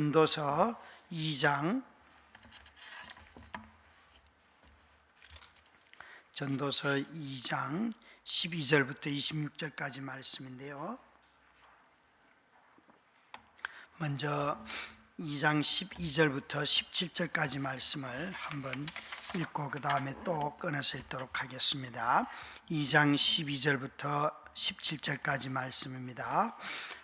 전도서 2장 12절부터 26절까지 말씀인데요. 먼저 2장 12절부터 17절까지 말씀을 한번 읽고 그 다음에 또 끊어서 읽도록 하겠습니다. 2장 12절부터 17절까지 말씀입니다.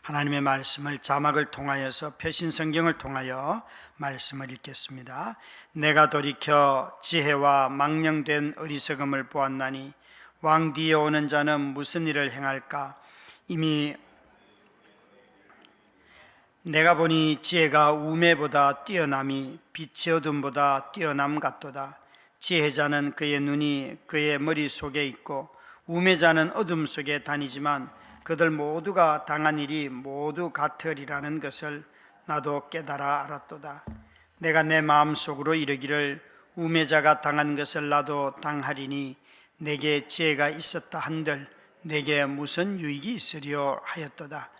하나님의 말씀을 자막을 통하여서 표신 성경을 통하여 말씀을 읽겠습니다. 내가 돌이켜 지혜와 망령된 어리석음을 보았나니 왕 뒤에 오는 자는 무슨 일을 행할까? 이미 내가 보니 지혜가 우매보다 뛰어남이 빛이 어둠보다 뛰어남 같도다. 지혜자는 그의 눈이 그의 머릿속에 있고 우매자는 어둠 속에 다니지만 그들 모두가 당한 일이 모두 같으리라는 것을 나도 깨달아 알았도다. 내가 내 마음속으로 이르기를 우매자가 당한 것을 나도 당하리니 내게 지혜가 있었다 한들 내게 무슨 유익이 있으리요 하였도다.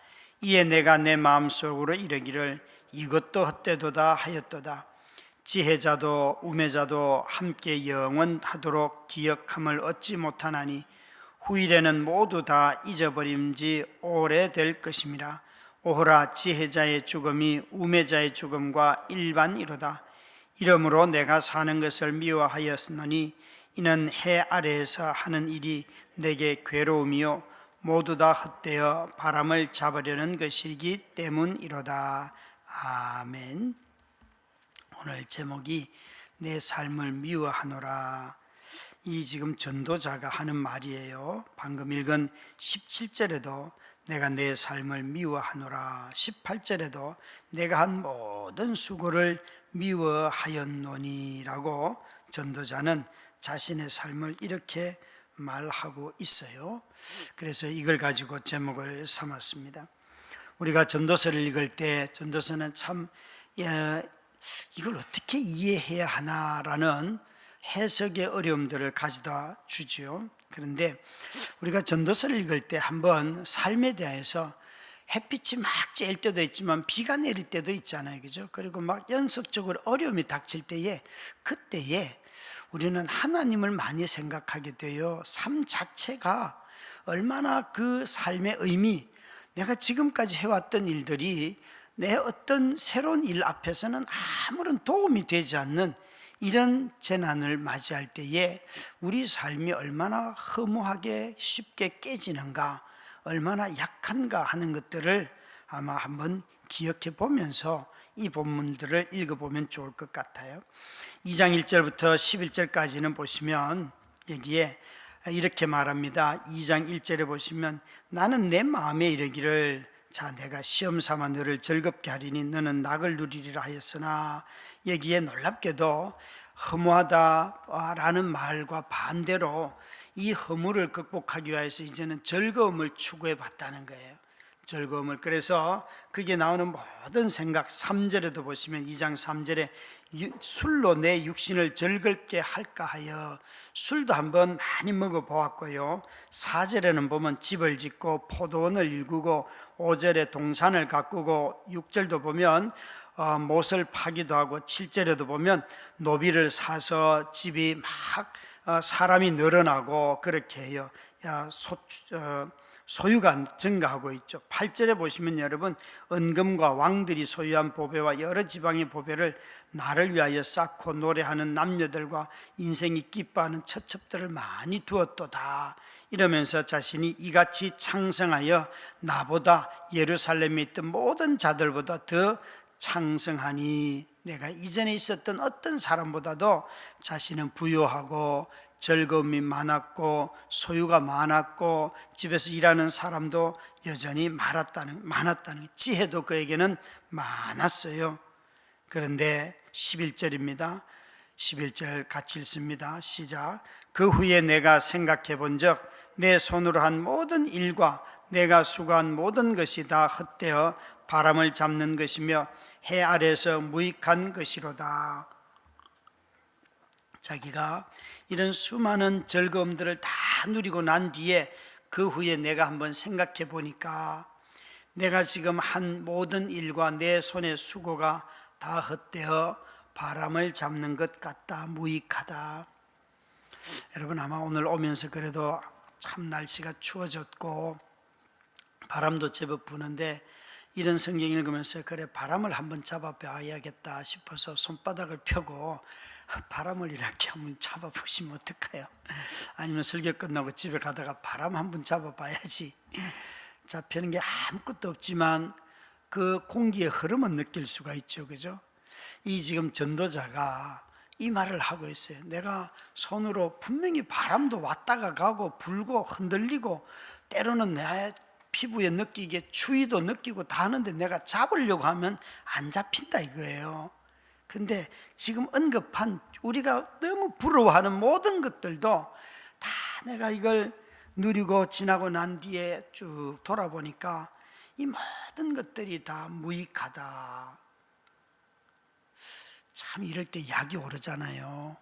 이에 내가 내 마음속으로 이르기를 이것도 헛되도다 하였도다. 지혜자도 우매자도 함께 영원하도록 기억함을 얻지 못하나니 후일에는 모두 다 잊어버림지 오래될 것임이라. 오호라, 지혜자의 죽음이 우매자의 죽음과 일반이로다. 이러므로 내가 사는 것을 미워하였으니 이는 해 아래에서 하는 일이 내게 괴로움이요 모두 다 헛되어 바람을 잡으려는 것이기 때문이로다. 아멘. 오늘 제목이 내 삶을 미워하노라. 이 지금 전도자가 하는 말이에요. 방금 읽은 17절에도 내가 내 삶을 미워하노라, 18절에도 내가 한 모든 수고를 미워하였노니라고 전도자는 자신의 삶을 이렇게 말하고 있어요. 그래서 이걸 가지고 제목을 삼았습니다. 우리가 전도서를 읽을 때 전도서는 참 이걸 어떻게 이해해야 하나라는 해석의 어려움들을 가져다 주죠. 그런데 우리가 전도서를 읽을 때 한번 삶에 대해서 햇빛이 막 쬐일 때도 있지만 비가 내릴 때도 있잖아요. 그죠? 그리고 막 연속적으로 어려움이 닥칠 때에 그때에 우리는 하나님을 많이 생각하게 돼요. 삶 자체가 얼마나 그 삶의 의미, 내가 지금까지 해왔던 일들이 내 어떤 새로운 일 앞에서는 아무런 도움이 되지 않는 이런 재난을 맞이할 때에 우리 삶이 얼마나 허무하게 쉽게 깨지는가, 얼마나 약한가 하는 것들을 아마 한번 기억해 보면서 이 본문들을 읽어보면 좋을 것 같아요. 2장 1절부터 11절까지는 보시면 여기에 이렇게 말합니다. 2장 1절에 보시면 나는 내 마음에 이르기를 자 내가 시험 삼아 너를 즐겁게 하리니 너는 낙을 누리리라 하였으나 여기에 놀랍게도 허무하다라는 말과 반대로 이 허물을 극복하기 위해서 이제는 즐거움을 추구해 봤다는 거예요. 즐거움을. 그래서 그게 나오는 모든 생각 3절에도 보시면 2장 3절에 술로 내 육신을 즐겁게 할까 하여 술도 한번 많이 먹어보았고요. 4절에는 보면 집을 짓고 포도원을 일구고 5절에 동산을 가꾸고 6절도 보면 못을 파기도 하고 7절에도 보면 노비를 사서 집이 막 사람이 늘어나고 그렇게 해요. 소유가 증가하고 있죠. 8절에 보시면 여러분 은금과 왕들이 소유한 보배와 여러 지방의 보배를 나를 위하여 쌓고 노래하는 남녀들과 인생이 기뻐하는 처첩들을 많이 두었도다. 이러면서 자신이 이같이 창성하여 나보다 예루살렘에 있던 모든 자들보다 더 창성하니 내가 이전에 있었던 어떤 사람보다도 자신은 부유하고 즐거움이 많았고 소유가 많았고 집에서 일하는 사람도 여전히 많았다는 지혜도 그에게는 많았어요. 그런데 11절입니다. 11절 같이 읽습니다. 시작. 그 후에 내가 생각해 본 적 내 손으로 한 모든 일과 내가 수고한 모든 것이 다 헛되어 바람을 잡는 것이며 해 아래에서 무익한 것이로다. 자기가 이런 수많은 즐거움들을 다 누리고 난 뒤에 그 후에 내가 한번 생각해 보니까 내가 지금 한 모든 일과 내 손의 수고가 다 헛되어 바람을 잡는 것 같다, 무익하다. 여러분 아마 오늘 오면서 그래도 참 날씨가 추워졌고 바람도 제법 부는데 이런 성경 읽으면서 그래 바람을 한번 잡아봐야겠다 싶어서 손바닥을 펴고 바람을 이렇게 한번 잡아보시면 어떡해요? 아니면 설교 끝나고 집에 가다가 바람 한번 잡아봐야지. 잡히는 게 아무것도 없지만 그 공기의 흐름은 느낄 수가 있죠, 그죠? 이 지금 전도자가 이 말을 하고 있어요. 내가 손으로 분명히 바람도 왔다가 가고 불고 흔들리고 때로는 내 피부에 느끼게 추위도 느끼고 다 하는데 내가 잡으려고 하면 안 잡힌다 이거예요. 근데 지금 언급한 우리가 너무 부러워하는 모든 것들도 다 내가 이걸 누리고 지나고 난 뒤에 쭉 돌아보니까 이 모든 것들이 다 무익하다. 참 이럴 때 약이 오르잖아요.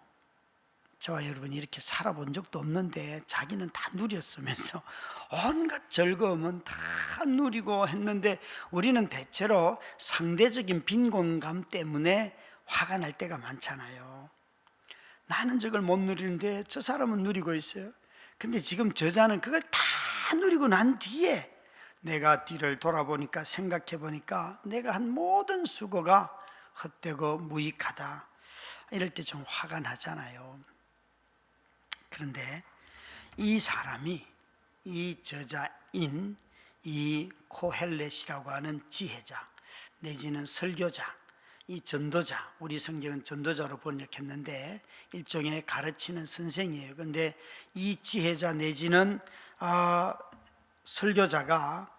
저와 여러분이 이렇게 살아본 적도 없는데 자기는 다 누렸으면서 온갖 즐거움은 다 누리고 했는데 우리는 대체로 상대적인 빈곤감 때문에 화가 날 때가 많잖아요. 나는 저걸 못 누리는데 저 사람은 누리고 있어요. 근데 지금 저자는 그걸 다 누리고 난 뒤에 내가 뒤를 돌아보니까 생각해 보니까 내가 한 모든 수고가 헛되고 무익하다. 이럴 때 좀 화가 나잖아요. 그런데 이 사람이 이 저자인 이 코헬렛이라고 하는 지혜자 내지는 설교자, 이 전도자, 우리 성경은 전도자로 번역했는데 일종의 가르치는 선생이에요. 그런데 이 지혜자 내지는 설교자가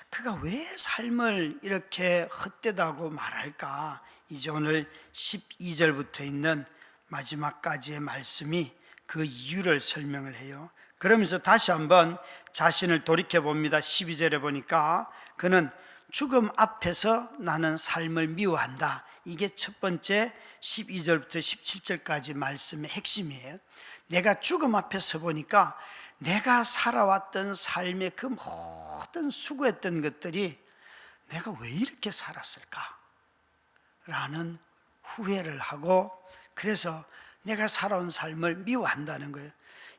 그가 왜 삶을 이렇게 헛되다고 말할까? 이제 오늘 12절부터 있는 마지막까지의 말씀이 그 이유를 설명을 해요. 그러면서 다시 한번 자신을 돌이켜 봅니다. 12절에 보니까 그는 죽음 앞에서 나는 삶을 미워한다. 이게 첫 번째 12절부터 17절까지 말씀의 핵심이에요. 내가 죽음 앞에 서 보니까 내가 살아왔던 삶의 그 모든 수고했던 것들이 내가 왜 이렇게 살았을까? 라는 후회를 하고 그래서 내가 살아온 삶을 미워한다는 거예요.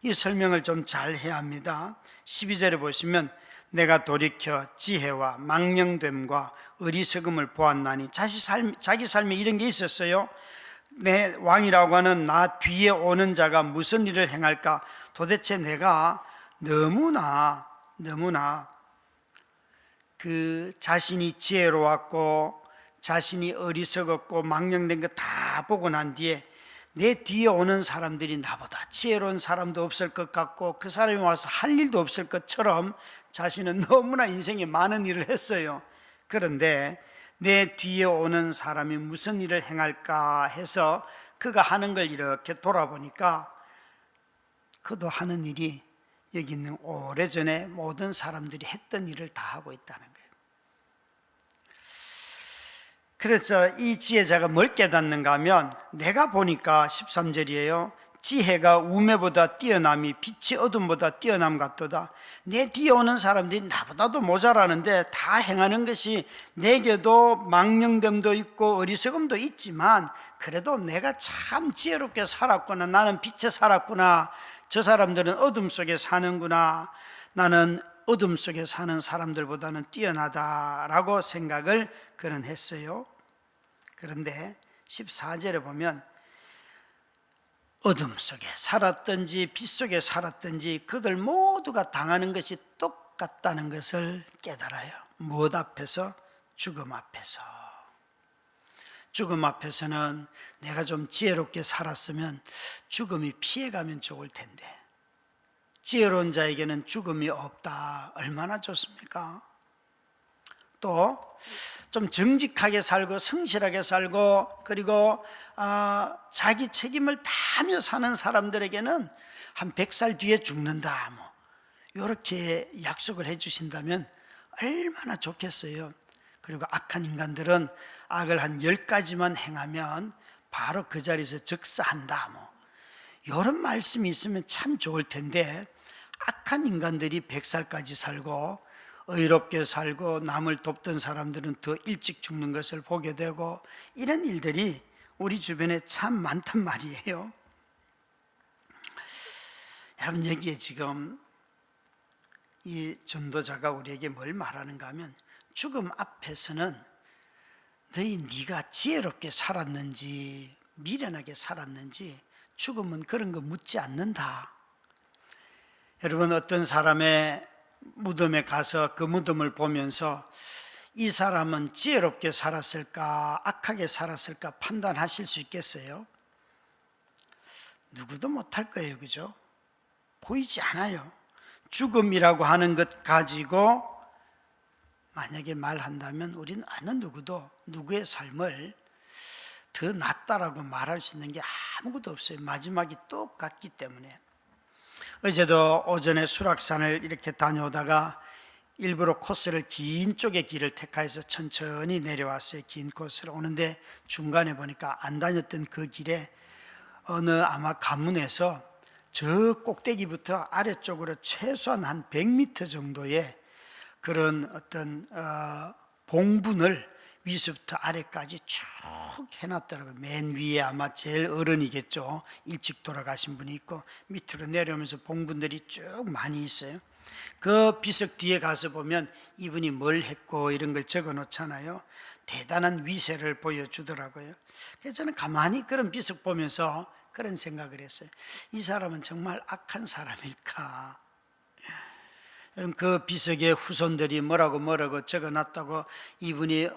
이 설명을 좀 잘 해야 합니다. 12절에 보시면 내가 돌이켜 지혜와 망령됨과 어리석음을 보았나니 자기 삶에 이런 게 있었어요. 내 왕이라고 하는 나 뒤에 오는 자가 무슨 일을 행할까? 도대체 내가 너무나 그 자신이 지혜로웠고 자신이 어리석었고 망령된 거 다 보고 난 뒤에 내 뒤에 오는 사람들이 나보다 지혜로운 사람도 없을 것 같고 그 사람이 와서 할 일도 없을 것처럼 자신은 너무나 인생에 많은 일을 했어요. 그런데 내 뒤에 오는 사람이 무슨 일을 행할까 해서 그가 하는 걸 이렇게 돌아보니까 그도 하는 일이 여기 있는 오래전에 모든 사람들이 했던 일을 다 하고 있다는 거예요. 그래서 이 지혜자가 뭘 깨닫는가 하면 내가 보니까 13절이에요. 지혜가 우매보다 뛰어남이 빛이 어둠보다 뛰어남 같도다. 내 뒤에 오는 사람들이 나보다도 모자라는데 다 행하는 것이 내게도 망령됨도 있고 어리석음도 있지만 그래도 내가 참 지혜롭게 살았구나. 나는 빛에 살았구나. 저 사람들은 어둠 속에 사는구나. 나는 어둠 속에 사는 사람들보다는 뛰어나다라고 생각을 그는 했어요. 그런데 14절에 보면 어둠 속에 살았든지 빛 속에 살았든지 그들 모두가 당하는 것이 똑같다는 것을 깨달아요. 무엇 앞에서? 죽음 앞에서. 죽음 앞에서는 내가 좀 지혜롭게 살았으면 죽음이 피해가면 좋을 텐데 지혜로운 자에게는 죽음이 없다. 얼마나 좋습니까? 또 좀 정직하게 살고 성실하게 살고 그리고 자기 책임을 다하며 사는 사람들에게는 한 100살 뒤에 죽는다 뭐 이렇게 약속을 해 주신다면 얼마나 좋겠어요. 그리고 악한 인간들은 악을 한 10가지만 행하면 바로 그 자리에서 즉사한다 뭐 이런 말씀이 있으면 참 좋을 텐데 악한 인간들이 100살까지 살고 의롭게 살고 남을 돕던 사람들은 더 일찍 죽는 것을 보게 되고, 이런 일들이 우리 주변에 참 많단 말이에요. 여러분, 여기에 지금 이 전도자가 우리에게 뭘 말하는가 하면, 죽음 앞에서는 네가 지혜롭게 살았는지 미련하게 살았는지 죽음은 그런 거 묻지 않는다. 여러분, 어떤 사람의 무덤에 가서 그 무덤을 보면서 이 사람은 지혜롭게 살았을까 악하게 살았을까 판단하실 수 있겠어요? 누구도 못할 거예요. 그죠? 보이지 않아요. 죽음이라고 하는 것 가지고 만약에 말한다면 우리는 어느 누구도 누구의 삶을 더 낫다라고 말할 수 있는 게 아무것도 없어요. 마지막이 똑같기 때문에. 어제도 오전에 수락산을 이렇게 다녀오다가 일부러 코스를 긴 쪽의 길을 택해서 천천히 내려왔어요. 긴 코스를 오는데 중간에 보니까 안 다녔던 그 길에 어느 아마 가문에서 저 꼭대기부터 아래쪽으로 최소한 한 100m 정도의 그런 어떤 봉분을 위에서부터 아래까지 쭉 해놨더라고요. 맨 위에 아마 제일 어른이겠죠. 일찍 돌아가신 분이 있고 밑으로 내려오면서 봉분들이 쭉 많이 있어요. 그 비석 뒤에 가서 보면 이분이 뭘 했고 이런 걸 적어 놓잖아요. 대단한 위세를 보여주더라고요. 그래서 저는 가만히 그런 비석 보면서 그런 생각을 했어요. 이 사람은 정말 악한 사람일까? 여러분, 그 비석의 후손들이 뭐라고 적어놨다고, 이분이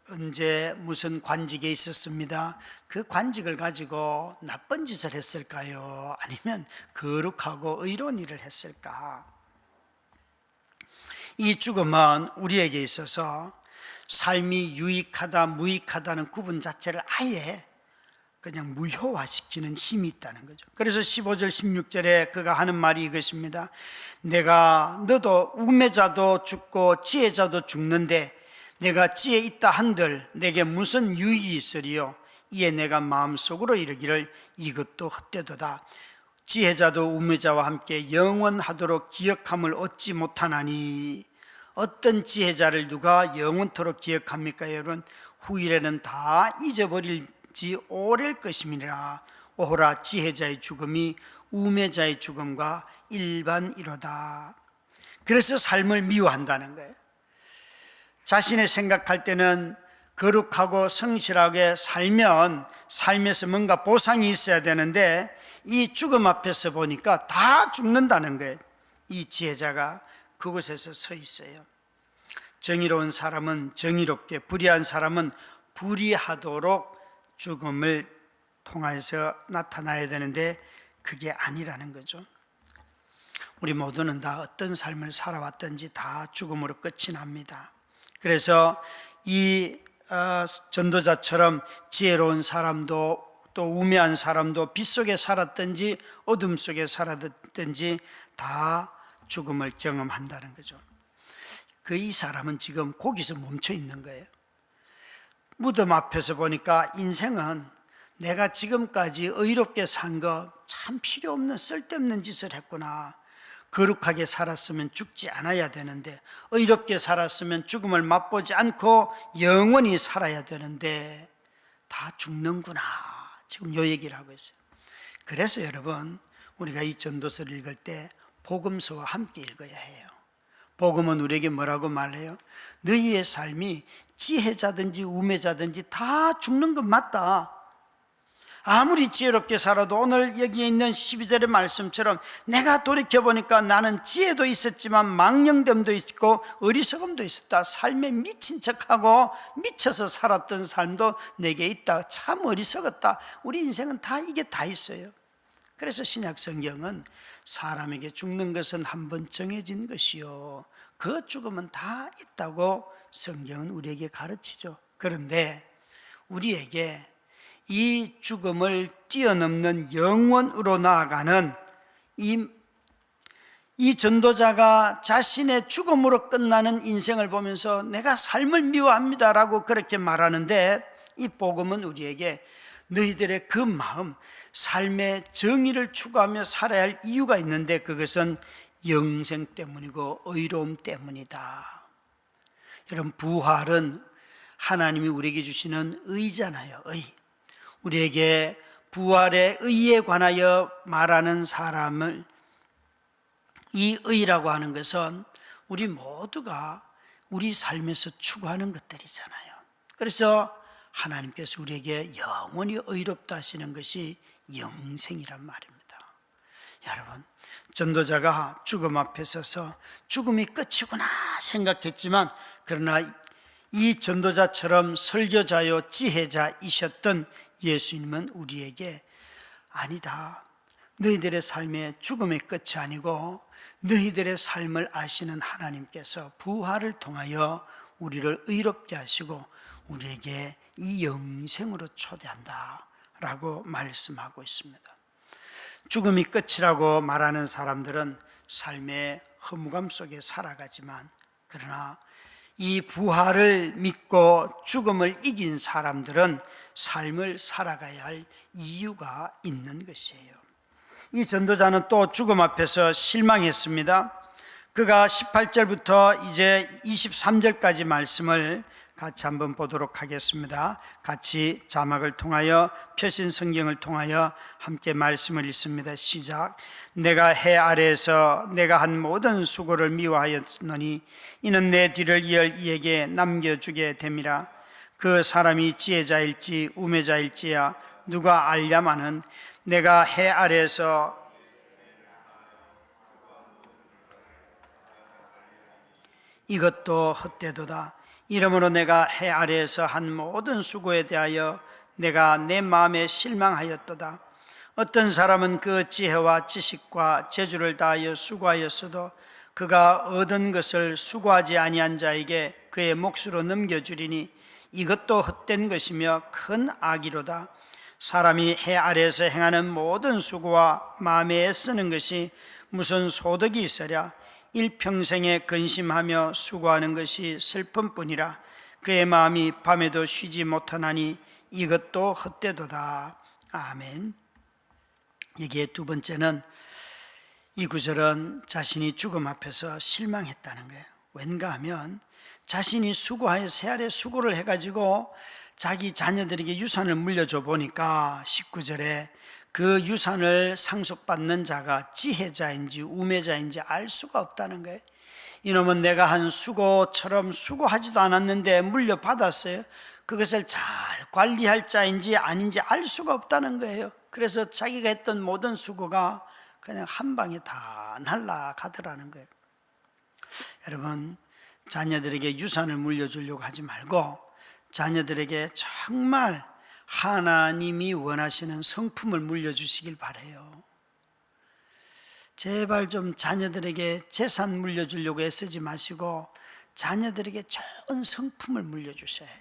언제 무슨 관직에 있었습니다. 그 관직을 가지고 나쁜 짓을 했을까요? 아니면 거룩하고 의로운 일을 했을까? 이 죽음은 우리에게 있어서 삶이 유익하다 무익하다는 구분 자체를 아예 그냥 무효화시키는 힘이 있다는 거죠. 그래서 15절 16절에 그가 하는 말이 이것입니다. 너도 우매자도 죽고 지혜자도 죽는데 내가 지혜 있다 한들 내게 무슨 유익이 있으리요? 이에 내가 마음속으로 이르기를 이것도 헛되도다. 지혜자도 우매자와 함께 영원하도록 기억함을 얻지 못하나니. 어떤 지혜자를 누가 영원토록 기억합니까? 여러분, 후일에는 다 잊어버릴지 오래일 것임이라. 오호라, 지혜자의 죽음이 우매자의 죽음과 일반이로다. 그래서 삶을 미워한다는 거예요. 자신의 생각할 때는 거룩하고 성실하게 살면 삶에서 뭔가 보상이 있어야 되는데 이 죽음 앞에서 보니까 다 죽는다는 거예요. 이 지혜자가 그곳에서 서 있어요. 정의로운 사람은 정의롭게, 불의한 사람은 불의하도록 죽음을 통해서 나타나야 되는데 그게 아니라는 거죠. 우리 모두는 다 어떤 삶을 살아왔든지 다 죽음으로 끝이 납니다. 그래서 이 전도자처럼 지혜로운 사람도 또 우매한 사람도 빛 속에 살았든지 어둠 속에 살았든지 다 죽음을 경험한다는 거죠. 이 사람은 지금 거기서 멈춰 있는 거예요. 무덤 앞에서 보니까 인생은 내가 지금까지 의롭게 산 거 참 필요 없는 쓸데없는 짓을 했구나. 거룩하게 살았으면 죽지 않아야 되는데, 의롭게 살았으면 죽음을 맛보지 않고 영원히 살아야 되는데 다 죽는구나. 지금 이 얘기를 하고 있어요. 그래서 여러분, 우리가 이 전도서를 읽을 때 복음서와 함께 읽어야 해요. 복음은 우리에게 뭐라고 말해요? 너희의 삶이 지혜자든지 우매자든지 다 죽는 건 맞다. 아무리 지혜롭게 살아도 오늘 여기에 있는 12절의 말씀처럼 내가 돌이켜보니까 나는 지혜도 있었지만 망령됨도 있고 어리석음도 있었다. 삶에 미친 척하고 미쳐서 살았던 삶도 내게 있다. 참 어리석었다. 우리 인생은 다 이게 다 있어요. 그래서 신약 성경은 사람에게 죽는 것은 한번 정해진 것이요, 그 죽음은 다 있다고 성경은 우리에게 가르치죠. 그런데 우리에게 이 죽음을 뛰어넘는 영원으로 나아가는 이 전도자가 자신의 죽음으로 끝나는 인생을 보면서 내가 삶을 미워합니다라고 그렇게 말하는데, 이 복음은 우리에게 너희들의 그 마음, 삶의 정의를 추구하며 살아야 할 이유가 있는데 그것은 영생 때문이고 의로움 때문이다. 여러분, 부활은 하나님이 우리에게 주시는 의잖아요. 의. 우리에게 부활의 의에 관하여 말하는 사람을, 이 의라고 하는 것은 우리 모두가 우리 삶에서 추구하는 것들이잖아요. 그래서 하나님께서 우리에게 영원히 의롭다 하시는 것이 영생이란 말입니다. 여러분, 전도자가 죽음 앞에 서서 죽음이 끝이구나 생각했지만, 그러나 이 전도자처럼 설교자요 지혜자이셨던 예수님은 우리에게 아니다, 너희들의 삶의 죽음의 끝이 아니고 너희들의 삶을 아시는 하나님께서 부활을 통하여 우리를 의롭게 하시고 우리에게 이 영생으로 초대한다 라고 말씀하고 있습니다. 죽음이 끝이라고 말하는 사람들은 삶의 허무감 속에 살아가지만, 그러나 이 부활을 믿고 죽음을 이긴 사람들은 삶을 살아가야 할 이유가 있는 것이에요. 이 전도자는 또 죽음 앞에서 실망했습니다. 그가 18절부터 이제 23절까지 말씀을 같이 한번 보도록 하겠습니다. 같이 자막을 통하여, 표신 성경을 통하여 함께 말씀을 읽습니다. 시작. 내가 해 아래에서 내가 한 모든 수고를 미워하였노니 이는 내 뒤를 이을 이에게 남겨주게 됨이라. 그 사람이 지혜자일지 우매자일지야 누가 알랴마는 내가 해 아래에서 이것도 헛되도다. 이러므로 내가 해 아래에서 한 모든 수고에 대하여 내가 내 마음에 실망하였도다. 어떤 사람은 그 지혜와 지식과 재주를 다하여 수고하였어도 그가 얻은 것을 수고하지 아니한 자에게 그의 몫으로 넘겨주리니 이것도 헛된 것이며 큰 악이로다. 사람이 해 아래에서 행하는 모든 수고와 마음에 애쓰는 것이 무슨 소득이 있으랴. 일평생에 근심하며 수고하는 것이 슬픔뿐이라. 그의 마음이 밤에도 쉬지 못하나니 이것도 헛되도다. 아멘. 여기에 두 번째는, 이 구절은 자신이 죽음 앞에서 실망했다는 거예요. 왠가 하면 자신이 수고하여 새 아래 수고를 해가지고 자기 자녀들에게 유산을 물려줘 보니까 19절에 그 유산을 상속받는 자가 지혜자인지 우매자인지 알 수가 없다는 거예요. 이놈은 내가 한 수고처럼 수고하지도 않았는데 물려받았어요. 그것을 잘 관리할 자인지 아닌지 알 수가 없다는 거예요. 그래서 자기가 했던 모든 수고가 그냥 한 방에 다 날아가더라는 거예요. 여러분, 자녀들에게 유산을 물려주려고 하지 말고 자녀들에게 정말 하나님이 원하시는 성품을 물려주시길 바라요. 제발 좀 자녀들에게 재산 물려주려고 애쓰지 마시고 자녀들에게 좋은 성품을 물려주셔야 해요.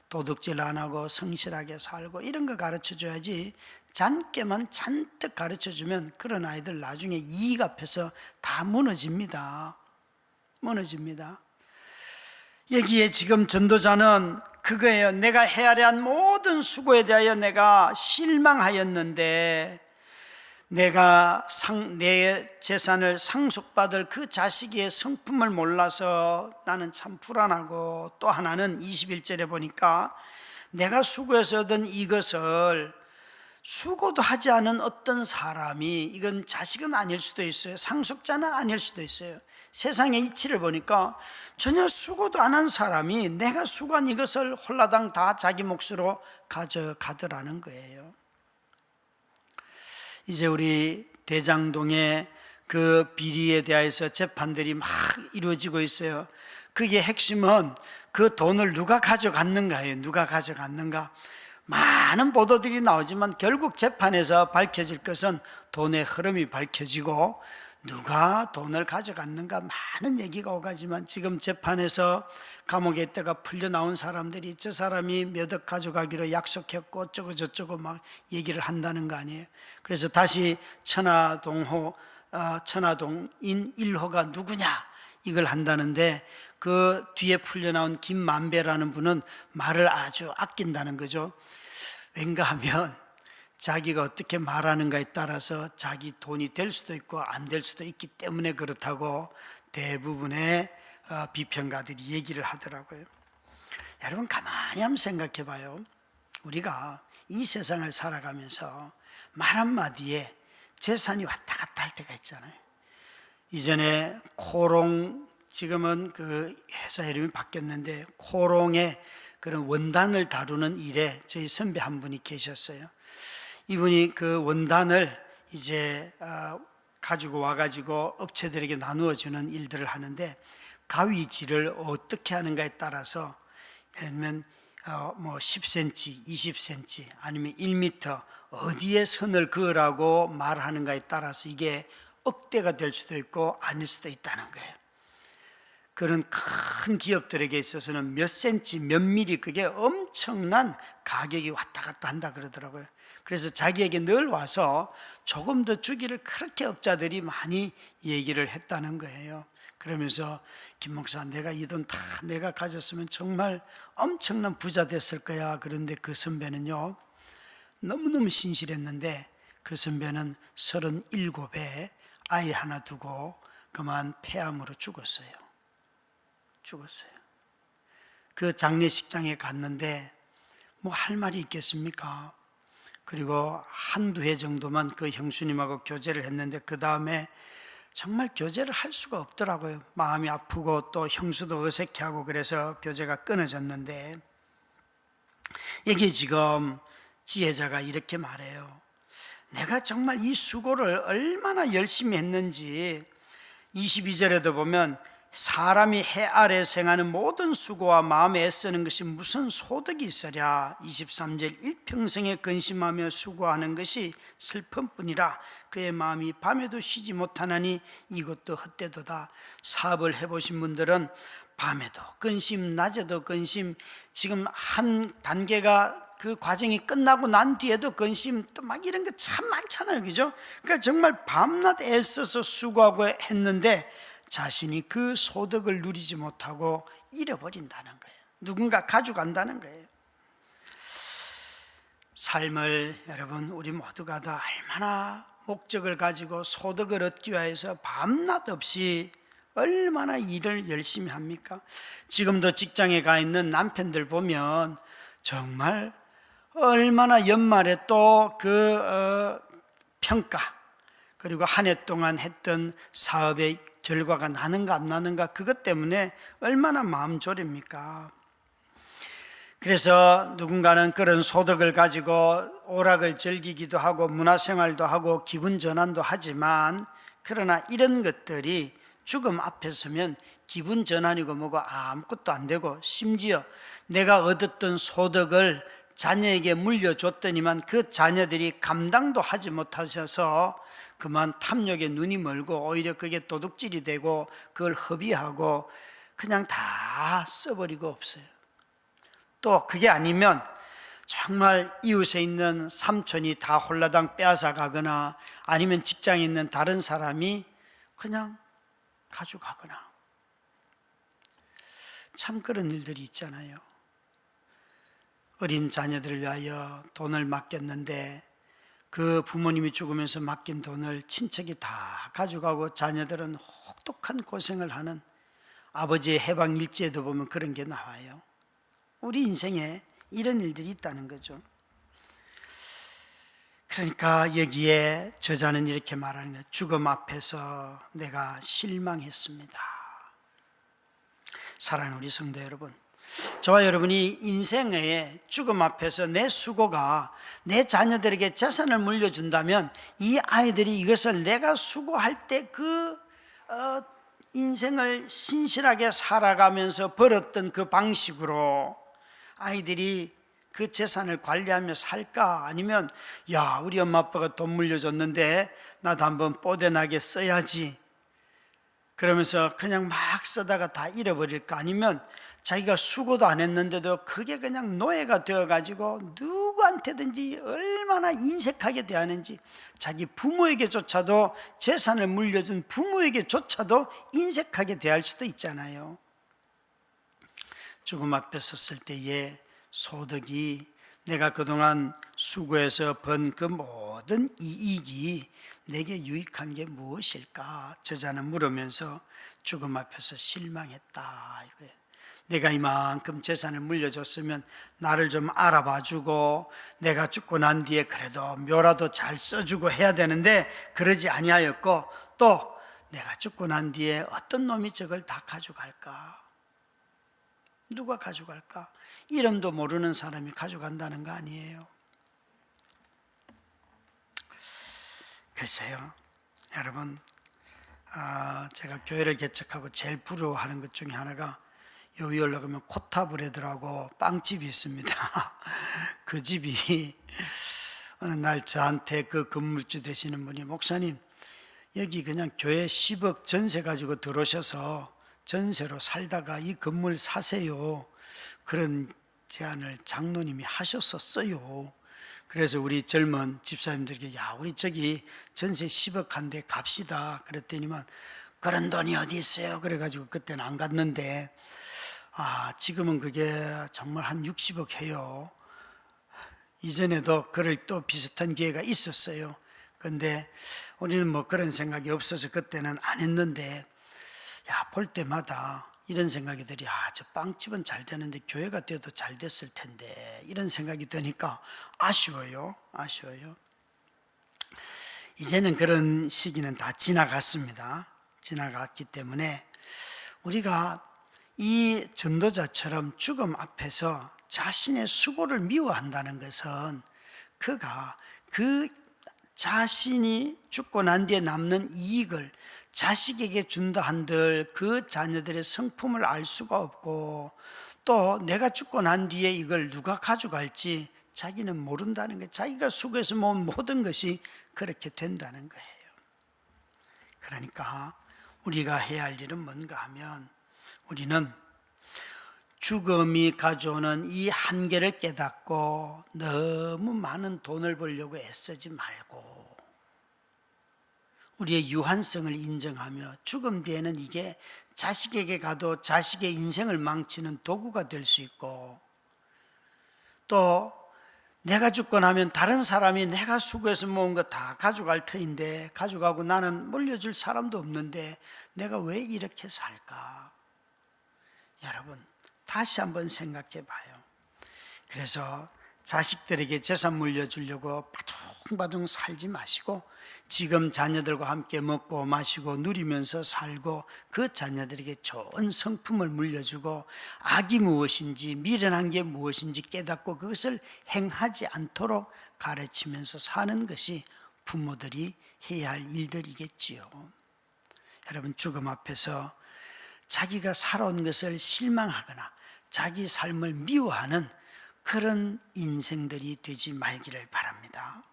도둑질 안 하고 성실하게 살고 이런 거 가르쳐줘야지, 잔깨만 잔뜩 가르쳐주면 그런 아이들 나중에 이익 앞에서 다 무너집니다. 여기에 지금 전도자는 그거예요. 내가 헤아려 한 모든 수고에 대하여 내가 실망하였는데 내 재산을 상속받을 그 자식의 성품을 몰라서 나는 참 불안하고, 또 하나는 21절에 보니까 내가 수고해서 얻은 이것을 수고도 하지 않은 어떤 사람이, 이건 자식은 아닐 수도 있어요. 상속자는 아닐 수도 있어요. 세상의 이치를 보니까 전혀 수고도 안 한 사람이 내가 수고한 이것을 홀라당 다 자기 몫으로 가져가더라는 거예요. 이제 우리 대장동의 그 비리에 대해서 재판들이 막 이루어지고 있어요. 그게 핵심은 그 돈을 누가 가져갔는가예요. 누가 가져갔는가. 많은 보도들이 나오지만 결국 재판에서 밝혀질 것은 돈의 흐름이 밝혀지고 누가 돈을 가져갔는가 많은 얘기가 오가지만, 지금 재판에서 감옥에 있다가 풀려 나온 사람들이 저 사람이 몇 억 가져가기로 약속했고 어쩌고 저쩌고 막 얘기를 한다는 거 아니에요. 그래서 다시 천화동인 1호가 누구냐 이걸 한다는데, 그 뒤에 풀려 나온 김만배라는 분은 말을 아주 아낀다는 거죠. 왠가 하면 자기가 어떻게 말하는가에 따라서 자기 돈이 될 수도 있고 안 될 수도 있기 때문에 그렇다고 대부분의 비평가들이 얘기를 하더라고요. 여러분 가만히 한번 생각해 봐요. 우리가 이 세상을 살아가면서 말 한마디에 재산이 왔다 갔다 할 때가 있잖아요. 이전에 코롱, 지금은 그 회사 이름이 바뀌었는데 코롱의 그런 원단을 다루는 일에 저희 선배 한 분이 계셨어요. 이분이 그 원단을 이제 가지고 와가지고 업체들에게 나누어 주는 일들을 하는데, 가위질을 어떻게 하는가에 따라서 예를 들면 뭐 10cm, 20cm 아니면 1m 어디에 선을 그으라고 말하는가에 따라서 이게 억대가 될 수도 있고 아닐 수도 있다는 거예요. 그런 큰 기업들에게 있어서는 몇 센치, 몇 미리, 그게 엄청난 가격이 왔다 갔다 한다 그러더라고요. 그래서 자기에게 늘 와서 조금 더 주기를 그렇게 업자들이 많이 얘기를 했다는 거예요. 그러면서 김 목사, 내가 이 돈 다 내가 가졌으면 정말 엄청난 부자 됐을 거야. 그런데 그 선배는요, 너무너무 신실했는데 그 선배는 37에 아이 하나 두고 그만 폐암으로 죽었어요. 그 장례식장에 갔는데 뭐 할 말이 있겠습니까? 그리고 한두 해 정도만 그 형수님하고 교제를 했는데 그 다음에 정말 교제를 할 수가 없더라고요. 마음이 아프고 또 형수도 어색해하고 그래서 교제가 끊어졌는데, 여기 지금 지혜자가 이렇게 말해요. 내가 정말 이 수고를 얼마나 열심히 했는지. 22절에도 보면 사람이 해 아래 생하는 모든 수고와 마음에 애쓰는 것이 무슨 소득이 있으랴. 23절 일평생에 근심하며 수고하는 것이 슬픔뿐이라. 그의 마음이 밤에도 쉬지 못하나니 이것도 헛되도다. 사업을 해보신 분들은 밤에도 근심, 낮에도 근심, 지금 한 단계가 그 과정이 끝나고 난 뒤에도 근심, 또 막 이런 게 참 많잖아요, 그죠? 그러니까 정말 밤낮 애써서 수고하고 했는데 자신이 그 소득을 누리지 못하고 잃어버린다는 거예요. 누군가 가져간다는 거예요. 삶을 여러분 우리 모두가 다 얼마나 목적을 가지고 소득을 얻기 위해서 밤낮 없이 얼마나 일을 열심히 합니까? 지금도 직장에 가 있는 남편들 보면 정말 얼마나 연말에 또 그 평가, 그리고 한 해 동안 했던 사업의 결과가 나는가 안 나는가, 그것 때문에 얼마나 마음 졸입니까? 그래서 누군가는 그런 소득을 가지고 오락을 즐기기도 하고 문화생활도 하고 기분 전환도 하지만, 그러나 이런 것들이 죽음 앞에 서면 기분 전환이고 뭐고 아무것도 안 되고, 심지어 내가 얻었던 소득을 자녀에게 물려줬더니만 그 자녀들이 감당도 하지 못하셔서 그만 탐욕에 눈이 멀고 오히려 그게 도둑질이 되고 그걸 허비하고 그냥 다 써버리고 없어요. 또 그게 아니면 정말 이웃에 있는 삼촌이 다 홀라당 빼앗아 가거나 아니면 직장에 있는 다른 사람이 그냥 가져가거나, 참 그런 일들이 있잖아요. 어린 자녀들을 위하여 돈을 맡겼는데 그 부모님이 죽으면서 맡긴 돈을 친척이 다 가져가고 자녀들은 혹독한 고생을 하는, 아버지의 해방 일지에도 보면 그런 게 나와요. 우리 인생에 이런 일들이 있다는 거죠. 그러니까 여기에 저자는 이렇게 말하는 거예요. 죽음 앞에서 내가 실망했습니다. 사랑하는 우리 성도 여러분, 저와 여러분이 인생의 죽음 앞에서 내 수고가 내 자녀들에게 재산을 물려준다면 이 아이들이 이것을 내가 수고할 때 그 인생을 신실하게 살아가면서 벌었던 그 방식으로 아이들이 그 재산을 관리하며 살까? 아니면 야, 우리 엄마 아빠가 돈 물려줬는데 나도 한번 뽀대나게 써야지, 그러면서 그냥 막 쓰다가 다 잃어버릴까? 아니면 자기가 수고도 안 했는데도 그게 그냥 노예가 되어가지고 누구한테든지 얼마나 인색하게 대하는지, 자기 부모에게조차도, 재산을 물려준 부모에게조차도 인색하게 대할 수도 있잖아요. 죽음 앞에 섰을 때에 소득이 내가 그동안 수고해서 번 그 모든 이익이 내게 유익한 게 무엇일까? 저자는 물으면서 죽음 앞에서 실망했다 이거예요. 내가 이만큼 재산을 물려줬으면 나를 좀 알아봐주고 내가 죽고 난 뒤에 그래도 묘라도 잘 써주고 해야 되는데 그러지 아니하였고, 또 내가 죽고 난 뒤에 어떤 놈이 저걸 다 가져갈까? 누가 가져갈까? 이름도 모르는 사람이 가져간다는 거 아니에요. 글쎄요, 여러분, 제가 교회를 개척하고 제일 부러워하는 것 중에 하나가 요 위에 올라가면 코타브레드라고 빵집이 있습니다. 그 집이 어느 날 저한테 그 건물주 되시는 분이, 목사님 여기 그냥 교회 10억 전세 가지고 들어오셔서 전세로 살다가 이 건물 사세요, 그런 제안을 장로님이 하셨었어요. 그래서 우리 젊은 집사님들에게 야, 우리 저기 전세 10억 한대 갑시다 그랬더니만 그런 돈이 어디 있어요? 그래가지고 그때는 안 갔는데, 지금은 그게 정말 한 60억 해요. 이전에도 그럴 또 비슷한 기회가 있었어요. 근데 우리는 뭐 그런 생각이 없어서 그때는 안 했는데, 볼 때마다 이런 생각이 들이, 저 빵집은 잘 되는데 교회가 돼도 잘 됐을 텐데, 이런 생각이 드니까 아쉬워요. 이제는 그런 시기는 다 지나갔습니다. 지나갔기 때문에 우리가 이 전도자처럼 죽음 앞에서 자신의 수고를 미워한다는 것은 그가 그 자신이 죽고 난 뒤에 남는 이익을 자식에게 준다 한들 그 자녀들의 성품을 알 수가 없고, 또 내가 죽고 난 뒤에 이걸 누가 가져갈지 자기는 모른다는 거예요. 자기가 수고해서 모은 모든 것이 그렇게 된다는 거예요. 그러니까 우리가 해야 할 일은 뭔가 하면, 우리는 죽음이 가져오는 이 한계를 깨닫고 너무 많은 돈을 벌려고 애쓰지 말고 우리의 유한성을 인정하며 죽음 뒤에는 이게 자식에게 가도 자식의 인생을 망치는 도구가 될 수 있고, 또 내가 죽고 나면 다른 사람이 내가 수고해서 모은 거 다 가져갈 터인데, 가져가고 나는 물려줄 사람도 없는데 내가 왜 이렇게 살까? 여러분, 다시 한번 생각해 봐요. 그래서 자식들에게 재산 물려주려고 바둥바둥 살지 마시고, 지금 자녀들과 함께 먹고 마시고 누리면서 살고 그 자녀들에게 좋은 성품을 물려주고 악이 무엇인지 미련한 게 무엇인지 깨닫고 그것을 행하지 않도록 가르치면서 사는 것이 부모들이 해야 할 일들이겠지요. 여러분, 죽음 앞에서 자기가 살아온 것을 실망하거나 자기 삶을 미워하는 그런 인생들이 되지 말기를 바랍니다.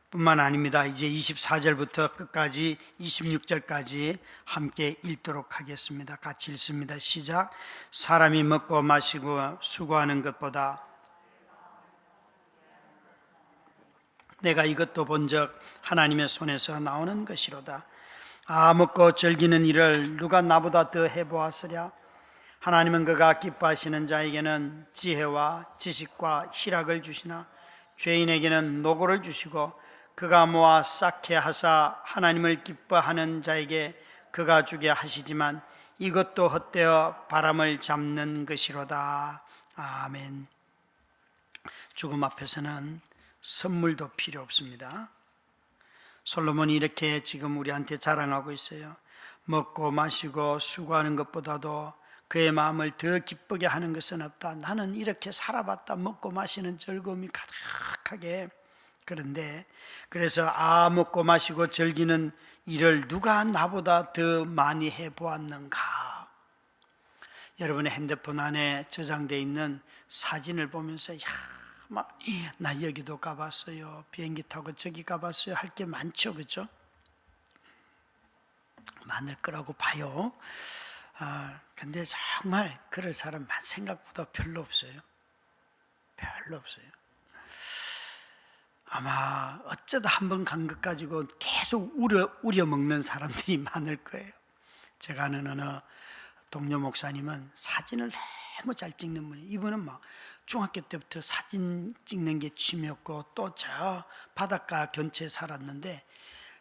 뿐만 아닙니다. 이제 24절부터 끝까지 26절까지 함께 읽도록 하겠습니다. 같이 읽습니다. 시작. 사람이 먹고 마시고 수고하는 것보다 내가 이것도 본즉 하나님의 손에서 나오는 것이로다. 먹고 즐기는 일을 누가 나보다 더 해보았으랴. 하나님은 그가 기뻐하시는 자에게는 지혜와 지식과 희락을 주시나 죄인에게는 노고를 주시고, 그가 모아 쌓게 하사 하나님을 기뻐하는 자에게 그가 주게 하시지만 이것도 헛되어 바람을 잡는 것이로다. 아멘. 죽음 앞에서는 선물도 필요 없습니다. 솔로몬이 이렇게 지금 우리한테 자랑하고 있어요. 먹고 마시고 수고하는 것보다도 그의 마음을 더 기쁘게 하는 것은 없다. 나는 이렇게 살아봤다. 먹고 마시는 즐거움이 가득하게. 그런데 그래서 먹고 마시고 즐기는 일을 누가 나보다 더 많이 해보았는가? 여러분의 핸드폰 안에 저장되어 있는 사진을 보면서 나 여기도 가봤어요. 비행기 타고 저기 가봤어요. 할 게 많죠, 그렇죠? 많을 거라고 봐요. 근데 정말 그럴 사람 생각보다 별로 없어요. 아마 어쩌다 한 번 간 것 가지고 계속 우려 먹는 사람들이 많을 거예요. 제가 아는 어느 동료 목사님은 사진을 너무 잘 찍는 분이, 이분은 막 중학교 때부터 사진 찍는 게 취미였고 또 저 바닷가 근처에 살았는데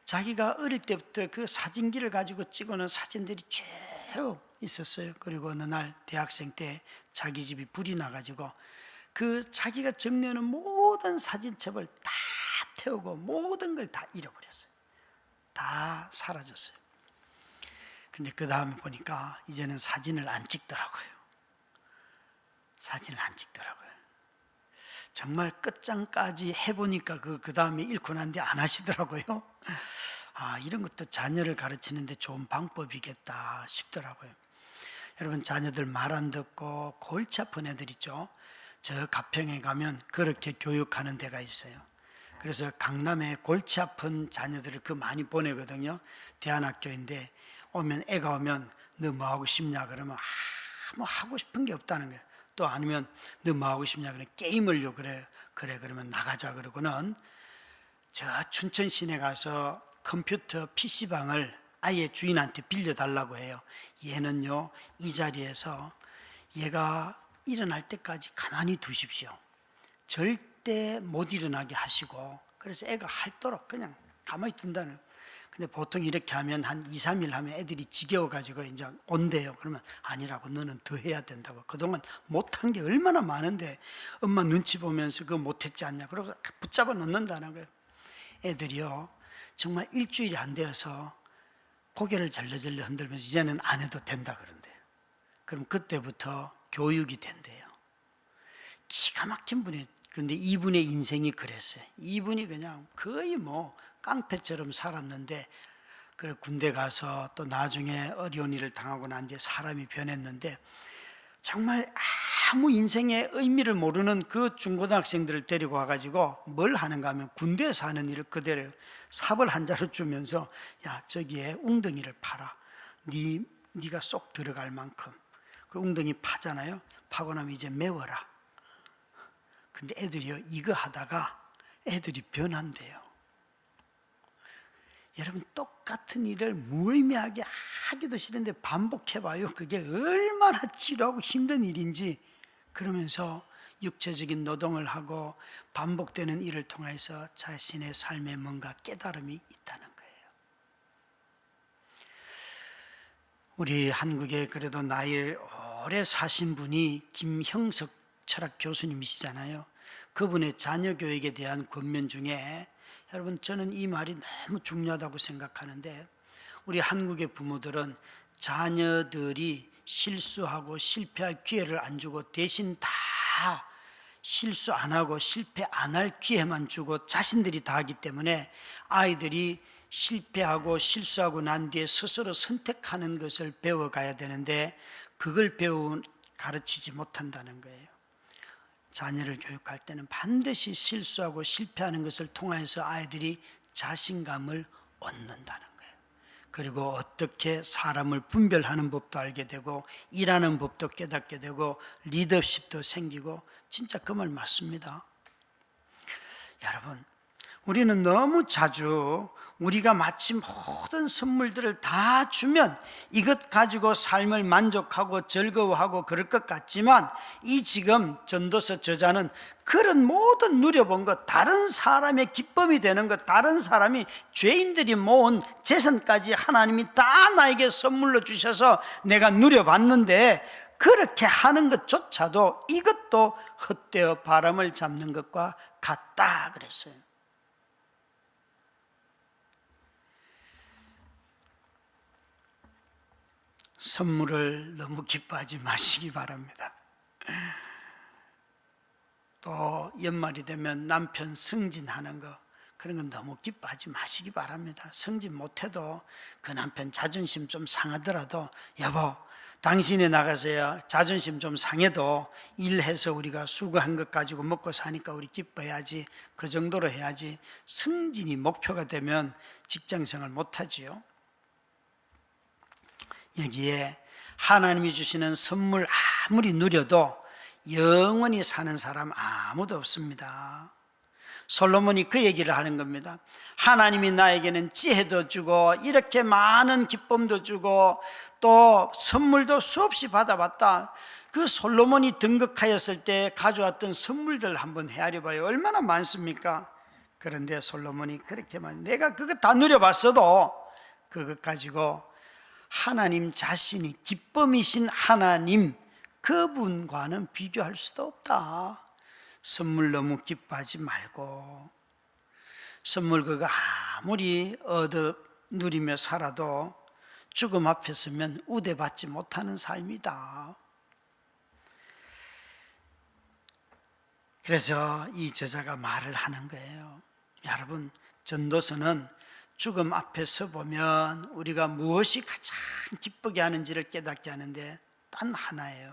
자기가 어릴 때부터 그 사진기를 가지고 찍어놓은 사진들이 쭉 있었어요. 그리고 어느 날 대학생 때 자기 집이 불이 나가지고 그 자기가 정리하는 모든 사진첩을 다 태우고 모든 걸 다 잃어버렸어요. 다 사라졌어요. 근데 그 다음에 보니까 이제는 사진을 안 찍더라고요. 사진을 안 찍더라고요. 정말 끝장까지 해보니까 그 다음에 잃고 난 뒤 안 하시더라고요. 아, 이런 것도 자녀를 가르치는데 좋은 방법이겠다 싶더라고요. 여러분, 자녀들 말 안 듣고 골치 아픈 애들 있죠. 저 가평에 가면 그렇게 교육하는 데가 있어요. 그래서 강남에 골치 아픈 자녀들을 많이 보내거든요. 대안학교인데 오면 애가 오면 너 뭐 하고 싶냐 그러면 뭐 하고 싶은 게 없다는 거예요. 또 아니면 너 뭐 하고 싶냐 그러면 게임을요. 그래 그러면 나가자 그러고는 저 춘천 시내 가서 컴퓨터 PC방을 아예 주인한테 빌려달라고 해요. 얘는요 이 자리에서 얘가 일어날 때까지 가만히 두십시오. 절대 못 일어나게 하시고, 그래서 애가 핥도록 그냥 가만히 둔다는. 근데 보통 이렇게 하면 한 2, 3일 하면 애들이 지겨워가지고 이제 온대요. 그러면 아니라고, 너는 더 해야 된다고. 그동안 못한 게 얼마나 많은데 엄마 눈치 보면서 그거 못했지 않냐. 그러고 붙잡아 놓는다는 거예요. 애들이요 정말 일주일이 안 되어서 고개를 절레절레 흔들면서 이제는 안 해도 된다 그런대요. 그럼 그때부터 교육이 된대요. 기가 막힌 분이. 그런데 이분의 인생이 그랬어요. 이분이 그냥 거의 뭐 깡패처럼 살았는데 그 군대 가서 또 나중에 어려운 일을 당하고 난 뒤에 사람이 변했는데 정말 아무 인생의 의미를 모르는 그 중고등학생들을 데리고 와가지고 뭘 하는가 하면 군대에서 하는 일을 그대로 삽을 한 자루 주면서 야 저기에 웅덩이를 파라. 네가 쏙 들어갈 만큼. 그 웅덩이 파잖아요. 파고 나면 이제 메워라. 근데 애들이요 이거 하다가 애들이 변한대요. 여러분, 똑같은 일을 무의미하게 하기도 싫은데 반복해봐요. 그게 얼마나 지루하고 힘든 일인지. 그러면서 육체적인 노동을 하고 반복되는 일을 통해서 자신의 삶에 뭔가 깨달음이 있다는 거예요. 우리 한국에 그래도 나이를 오래 사신 분이 김형석 철학 교수님이시잖아요. 그분의 자녀 교육에 대한 권면 중에 여러분, 저는 이 말이 너무 중요하다고 생각하는데, 우리 한국의 부모들은 자녀들이 실수하고 실패할 기회를 안 주고 대신 다 실수 안 하고 실패 안 할 기회만 주고 자신들이 다 하기 때문에 아이들이 실패하고 실수하고 난 뒤에 스스로 선택하는 것을 배워가야 되는데 그걸 가르치지 못한다는 거예요. 자녀를 교육할 때는 반드시 실수하고 실패하는 것을 통해서 아이들이 자신감을 얻는다는 거예요. 그리고 어떻게 사람을 분별하는 법도 알게 되고 일하는 법도 깨닫게 되고 리더십도 생기고, 진짜 그 말 맞습니다. 여러분, 우리는 너무 자주 우리가 마치 모든 선물들을 다 주면 이것 가지고 삶을 만족하고 즐거워하고 그럴 것 같지만, 이 지금 전도서 저자는 그런 모든 누려본 것, 다른 사람의 기쁨이 되는 것, 다른 사람이 죄인들이 모은 재산까지 하나님이 다 나에게 선물로 주셔서 내가 누려봤는데 그렇게 하는 것조차도 이것도 헛되어 바람을 잡는 것과 같다 그랬어요. 선물을 너무 기뻐하지 마시기 바랍니다. 또 연말이 되면 남편 승진하는 거, 그런 건 너무 기뻐하지 마시기 바랍니다. 승진 못해도 그 남편 자존심 좀 상하더라도 여보, 당신이 나가서야 자존심 좀 상해도 일해서 우리가 수고한 것 가지고 먹고 사니까 우리 기뻐해야지, 그 정도로 해야지. 승진이 목표가 되면 직장생활 못하지요. 여기에 하나님이 주시는 선물 아무리 누려도 영원히 사는 사람 아무도 없습니다. 솔로몬이 그 얘기를 하는 겁니다. 하나님이 나에게는 지혜도 주고 이렇게 많은 기쁨도 주고 또 선물도 수없이 받아봤다. 그 솔로몬이 등극하였을 때 가져왔던 선물들 한번 헤아려 봐요. 얼마나 많습니까? 그런데 솔로몬이 그렇게 말, 내가 그거 다 누려봤어도 그것 가지고 하나님 자신이 기쁨이신 하나님 그분과는 비교할 수도 없다. 선물 너무 기뻐하지 말고, 선물 그거 아무리 얻어 누리며 살아도 죽음 앞에 서면 우대받지 못하는 삶이다. 그래서 이 저자가 말을 하는 거예요. 여러분, 전도서는 죽음 앞에 서 보면 우리가 무엇이 가장 기쁘게 하는지를 깨닫게 하는데 단 하나예요.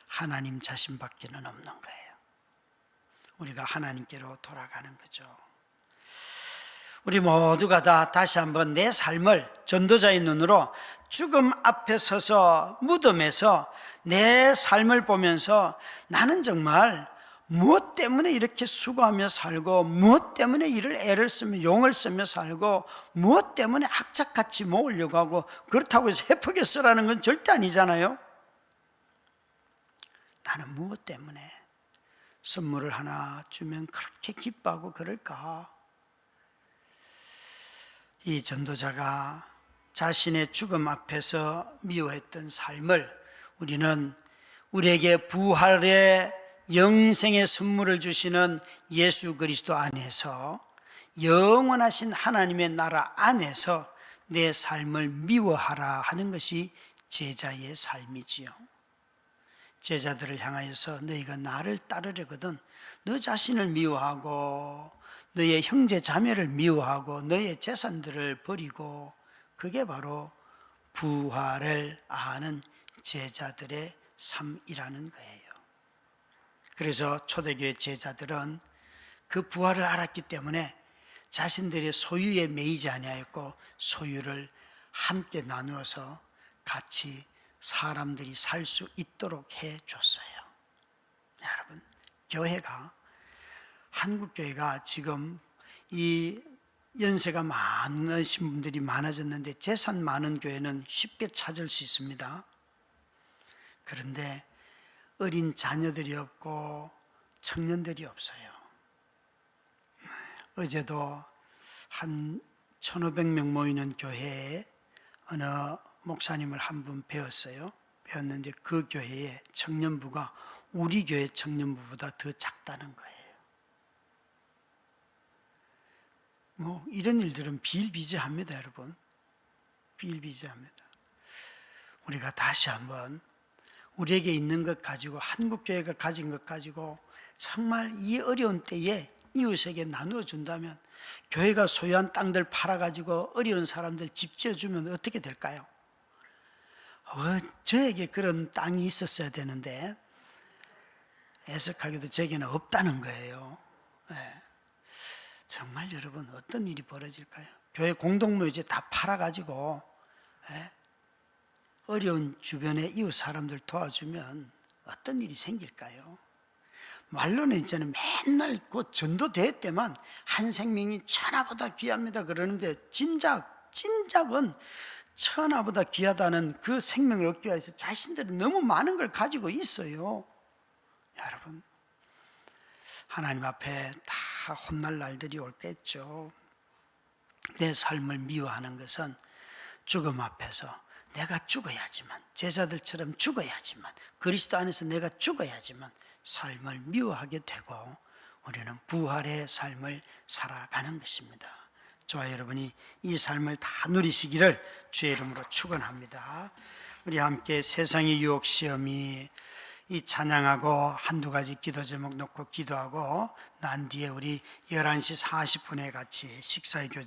하나님 자신밖에는 없는 거예요. 우리가 하나님께로 돌아가는 거죠. 우리 모두가 다 다시 한번 내 삶을 전도자의 눈으로 죽음 앞에 서서 무덤에서 내 삶을 보면서 나는 정말 무엇 때문에 이렇게 수고하며 살고, 무엇 때문에 이를 애를 쓰며 용을 쓰며 살고, 무엇 때문에 악착같이 모으려고 하고, 그렇다고 해서 헤프게 쓰라는 건 절대 아니잖아요. 나는 무엇 때문에 선물을 하나 주면 그렇게 기뻐하고 그럴까? 이 전도자가 자신의 죽음 앞에서 미워했던 삶을 우리는 우리에게 부활의 영생의 선물을 주시는 예수 그리스도 안에서, 영원하신 하나님의 나라 안에서 내 삶을 미워하라 하는 것이 제자의 삶이지요. 제자들을 향하여서 너희가 나를 따르려거든 너 자신을 미워하고 너의 형제 자매를 미워하고 너의 재산들을 버리고, 그게 바로 부활을 아는 제자들의 삶이라는 거예요. 그래서 초대교회 제자들은 그 부활을 알았기 때문에 자신들의 소유에 매이지 아니하였고 소유를 함께 나누어서 같이 사람들이 살 수 있도록 해줬어요. 여러분, 교회가, 한국교회가 지금 이 연세가 많으신 분들이 많아졌는데 재산 많은 교회는 쉽게 찾을 수 있습니다. 그런데 어린 자녀들이 없고 청년들이 없어요. 어제도 한 1,500명 모이는 교회에 어느 목사님을 한 분 배웠는데 그 교회의 청년부가 우리 교회 청년부보다 더 작다는 거예요. 이런 일들은 비일비재합니다, 여러분. 비일비재합니다. 우리가 다시 한번 우리에게 있는 것 가지고, 한국교회가 가진 것 가지고 정말 이 어려운 때에 이웃에게 나누어 준다면, 교회가 소유한 땅들 팔아가지고 어려운 사람들 집 지어주면 어떻게 될까요? 저에게 그런 땅이 있었어야 되는데 애석하게도 제게는 없다는 거예요. 네. 정말 여러분, 어떤 일이 벌어질까요? 교회 공동묘지 다 팔아가지고 어려운 주변의 이웃 사람들 도와주면 어떤 일이 생길까요? 말로는 있잖아요. 맨날 그 전도대회 때만 한 생명이 천하보다 귀합니다 그러는데 진작은 천하보다 귀하다는 그 생명을 얻기 위해서 자신들이 너무 많은 걸 가지고 있어요. 여러분, 하나님 앞에 다 혼날 날들이 올겠죠. 내 삶을 미워하는 것은 죽음 앞에서 내가 죽어야지만, 제자들처럼 죽어야지만, 그리스도 안에서 내가 죽어야지만 삶을 미워하게 되고 우리는 부활의 삶을 살아가는 것입니다. 저와 여러분이 이 삶을 다 누리시기를 주의 이름으로 축원합니다. 우리 함께 세상의 유혹 시험이, 이 찬양하고 한두 가지 기도 제목 놓고 기도하고 난 뒤에 우리 11시 40분에 같이 식사의 교제